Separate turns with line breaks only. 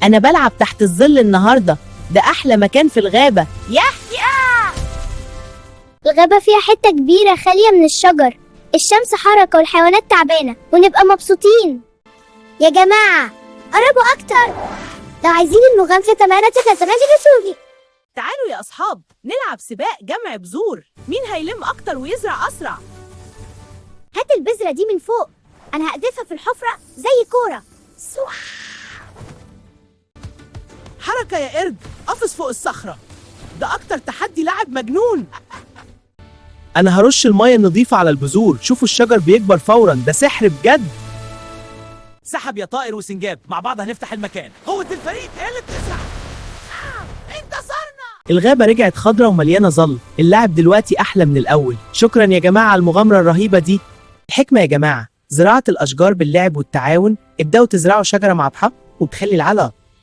أنا بلعب تحت الظل النهاردة، ده أحلى مكان في الغابة.
الغابة فيها حتة كبيرة خالية من الشجر، الشمس حركة والحيوانات تعبانة ونبقى مبسوطين. يا جماعة قربوا أكتر، لو عايزين المغامرة كمان تجسوجي.
تعالوا يا أصحاب نلعب سباق جمع بذور، مين هيلم أكتر ويزرع أسرع؟
هات البذرة دي من فوق، أنا هقذفها في الحفرة زي كورة.
حركة يا قرد، قفز فوق الصخرة، ده أكتر تحدي لاعب مجنون. أنا هرش المية النظيفة على البذور، شوفوا الشجر بيكبر فورا، ده سحر بجد. سحب يا طائر وسنجاب، مع بعض هنفتح المكان، قوة الفريق هي اللي بتسرع. انتصرنا! الغابة رجعت خضرة ومليانة ظل، اللاعب دلوقتي أحلى من الأول. شكرا يا جماعة على المغامرة الرهيبة دي. الحكمة يا جماعة، زراعة الأشجار باللعب والتعاون، ابدأوا تزرعوا شجرة مع أصحاب وبتخلي العلاقة